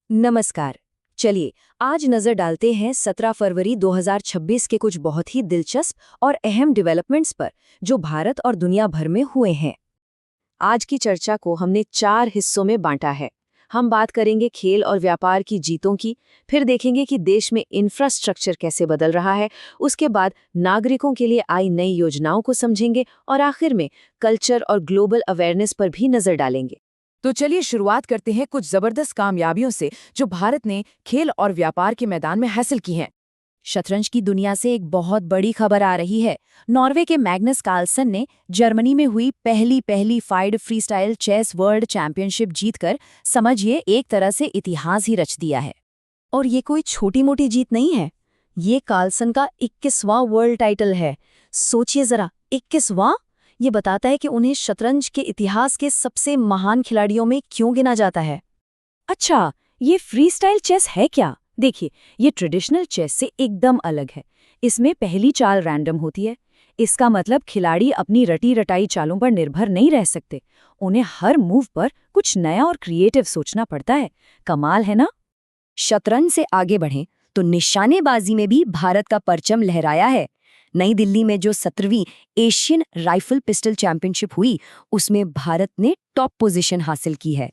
नमस्कार। चलिए आज नजर डालते हैं 17 फरवरी 2026 के कुछ बहुत ही दिलचस्प और अहम डेवलपमेंट्स पर जो भारत और दुनिया भर में हुए हैं। आज की चर्चा को हमने 4 हिस्सों में बांटा है। हम बात करेंगे खेल और व्यापार की जीतों की, फिर देखेंगे कि देश में इंफ्रास्ट्रक्चर कैसे बदल रहा है, उसके बाद नागरिकों के लिए आई नई योजनाओं को समझेंगे और आखिर में कल्चर और ग्लोबल अवेयरनेस पर भी नजर डालेंगे। तो चलिए शुरुआत करते हैं कुछ जबरदस्त कामयाबियों से जो भारत ने खेल और व्यापार के मैदान में हासिल की हैं। शतरंज की दुनिया से एक बहुत बड़ी खबर आ रही है। नॉर्वे के मैग्नस कार्लसन ने जर्मनी में हुई पहली FIDE freestyle chess world championship जीतकर समझिए एक तरह से इतिहास ही रच दिया है। और ये कोई छोटी मोटी जीत नहीं है, ये कार्लसन का 21वां वर्ल्ड टाइटल है। सोचिए जरा, 21वां। ये बताता है कि उन्हें शतरंज के इतिहास के सबसे महान खिलाड़ियों में क्यों गिना जाता है। अच्छा, ये फ्रीस्टाइल चेस है क्या? देखिए, ये ट्रेडिशनल चेस से एकदम अलग है। इसमें पहली चाल रैंडम होती है। इसका मतलब खिलाड़ी अपनी रटी रटाई चालों पर निर्भर नहीं रह सकते। उन्हें हर मूव पर कुछ नया और क्रिएटिव सोचना पड़ता है। कमाल है ना? शतरंज से आगे बढ़ें तो निशानेबाजी में भी भारत का परचम लहराया है। नई दिल्ली में जो 17वीं एशियन राइफल पिस्टल चैंपियनशिप हुई, उसमें भारत ने टॉप पोजीशन हासिल की है।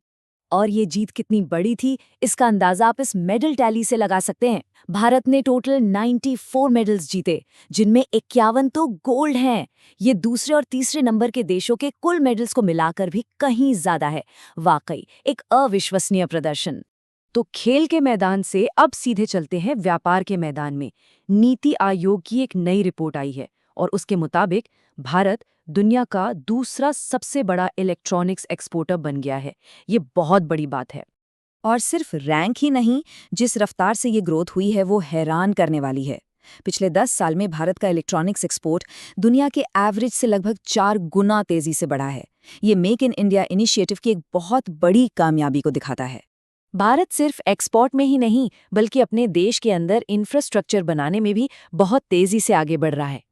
और ये जीत कितनी बड़ी थी, इसका अंदाजा आप इस मेडल टैली से लगा सकते हैं। भारत ने टोटल 94 मेडल्स जीते, जिनमें 51 तो गोल्ड हैं। ये दूसरे और तीसरे नंबर के देशों के कुल मेडल्स को मिलाकर भी कहीं ज्यादा है। वाकई एक अविश्वसनीय प्रदर्शन। तो खेल के मैदान से अब सीधे चलते हैं व्यापार के मैदान में। नीति आयोग की एक नई रिपोर्ट आई है और उसके मुताबिक भारत दुनिया का दूसरा सबसे बड़ा इलेक्ट्रॉनिक्स एक्सपोर्टर बन गया है। ये बहुत बड़ी बात है। और सिर्फ रैंक ही नहीं, जिस रफ्तार से ये ग्रोथ हुई है वो हैरान करने वाली है। पिछले 10 साल में भारत का इलेक्ट्रॉनिक्स एक्सपोर्ट दुनिया के एवरेज से लगभग 4 गुना तेजी से बढ़ा है। ये मेक इन इंडिया इनिशिएटिव की एक बहुत बड़ी कामयाबी को दिखाता है। भारत सिर्फ एक्सपोर्ट में ही नहीं, बल्कि अपने देश के अंदर इंफ्रास्ट्रक्चर बनाने में भी बहुत तेजी से आगे बढ़ रहा है।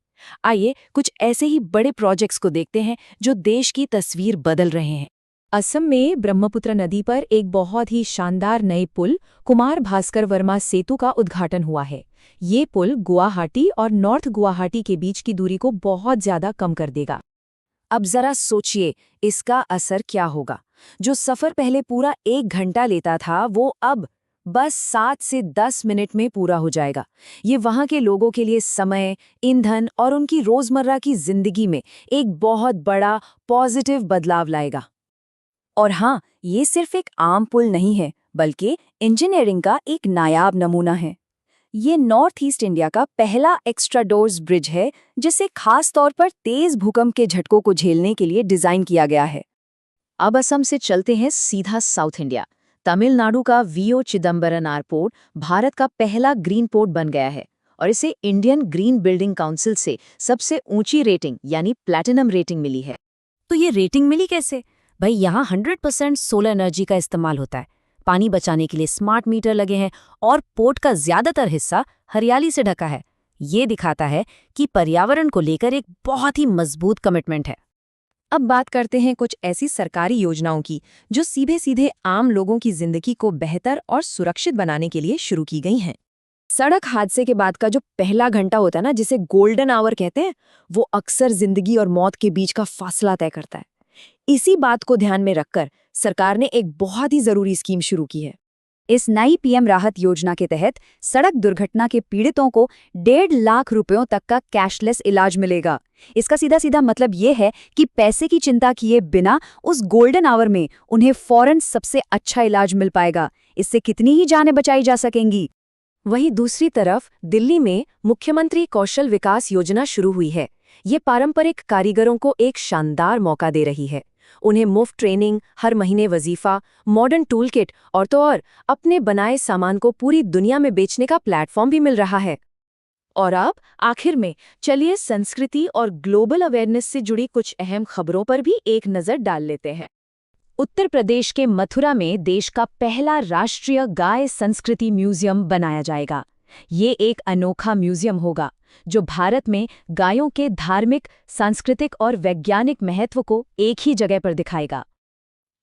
आइए कुछ ऐसे ही बड़े प्रोजेक्ट्स को देखते हैं जो देश की तस्वीर बदल रहे हैं। असम में ब्रह्मपुत्र नदी पर एक बहुत ही शानदार नए पुल कुमार भास्कर वर्मा सेतु का उद्घाटन हुआ है। ये पुल गुवाहाटी और नॉर्थ गुवाहाटी के बीच की दूरी को बहुत ज्यादा कम कर देगा। अब जरा सोचिए इसका असर क्या होगा। जो सफर पहले पूरा 1 घंटा लेता था, वो अब बस 7 से 10 मिनट में पूरा हो जाएगा। ये वहाँ के लोगों के लिए समय, ईंधन और उनकी रोजमर्रा की जिंदगी में एक बहुत बड़ा पॉजिटिव बदलाव लाएगा। और हाँ, ये सिर्फ एक आम पुल नहीं है, बल्कि इंजीनियरिंग का एक नायाब नमूना है। ये नॉर्थ ईस्ट इंडिया का पहला एक्स्ट्रा डोर्स ब्रिज है, जिसे खास तौर पर तेज भूकंप के झटकों को झेलने के लिए डिजाइन किया गया है। अब असम से चलते हैं सीधा साउथ इंडिया। तमिलनाडु का वीओ चिदम्बरम एयरपोर्ट भारत का पहला ग्रीन पोर्ट बन गया है और इसे इंडियन ग्रीन बिल्डिंग काउंसिल से सबसे ऊंची रेटिंग यानी प्लैटिनम रेटिंग मिली है। तो ये रेटिंग मिली कैसे? भाई, यहाँ 100% सोलर एनर्जी का इस्तेमाल होता है। पानी बचाने के लिए स्मार्ट मीटर लगे हैं और पोर्ट का ज्यादातर हिस्सा हरियाली से ढका है। ये दिखाता है कि पर्यावरण को लेकर एक बहुत ही मजबूत कमिटमेंट है। अब बात करते हैं कुछ ऐसी सरकारी योजनाओं की जो सीधे सीधे आम लोगों की जिंदगी को बेहतर और सुरक्षित बनाने के लिए शुरू की गई हैं। सड़क हादसे के बाद का जो पहला घंटा होता है ना, जिसे गोल्डन आवर कहते हैं, वो अक्सर जिंदगी और मौत के बीच का फासला तय करता है। इसी बात को ध्यान में रखकर सरकार ने एक बहुत ही जरूरी स्कीम शुरू की है। इस नई पीएम राहत योजना के तहत सड़क दुर्घटना के पीड़ितों को 1.5 लाख रुपयों तक का कैशलेस इलाज मिलेगा। इसका सीधा सीधा मतलब ये है कि पैसे की चिंता किए बिना उस गोल्डन आवर में उन्हें फौरन सबसे अच्छा इलाज मिल पाएगा। इससे कितनी ही जानें बचाई जा सकेंगी। वहीं दूसरी तरफ दिल्ली में मुख्यमंत्री कौशल विकास योजना शुरू हुई है। ये पारंपरिक कारीगरों को एक शानदार मौका दे रही है। उन्हें मुफ्त ट्रेनिंग, हर महीने वजीफा, मॉडर्न टूल किट और तो और अपने बनाए सामान को पूरी दुनिया में बेचने का प्लेटफॉर्म भी मिल रहा है। और अब आखिर में चलिए संस्कृति और ग्लोबल अवेयरनेस से जुड़ी कुछ अहम खबरों पर भी एक नज़र डाल लेते हैं। उत्तर प्रदेश के मथुरा में देश का पहला राष्ट्रीय गाय संस्कृति म्यूजियम बनाया जाएगा। ये एक अनोखा म्यूजियम होगा जो भारत में गायों के धार्मिक, सांस्कृतिक और वैज्ञानिक महत्व को एक ही जगह पर दिखाएगा।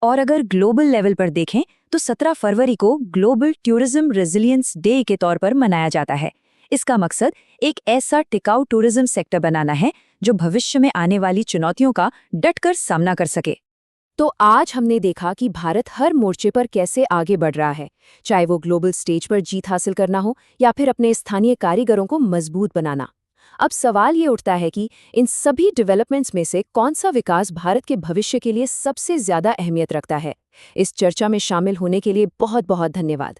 और अगर ग्लोबल लेवल पर देखें तो 17 फरवरी को ग्लोबल टूरिज्म रेजिलियंस डे के तौर पर मनाया जाता है। इसका मकसद एक ऐसा टिकाऊ टूरिज्म सेक्टर बनाना है जो भविष्य में आने वाली चुनौतियों का डटकर सामना कर सके। तो आज हमने देखा कि भारत हर मोर्चे पर कैसे आगे बढ़ रहा है, चाहे वो ग्लोबल स्टेज पर जीत हासिल करना हो या फिर अपने स्थानीय कारीगरों को मजबूत बनाना। अब सवाल ये उठता है कि इन सभी डेवलपमेंट्स में से कौन सा विकास भारत के भविष्य के लिए सबसे ज्यादा अहमियत रखता है। इस चर्चा में शामिल होने के लिए बहुत बहुत धन्यवाद।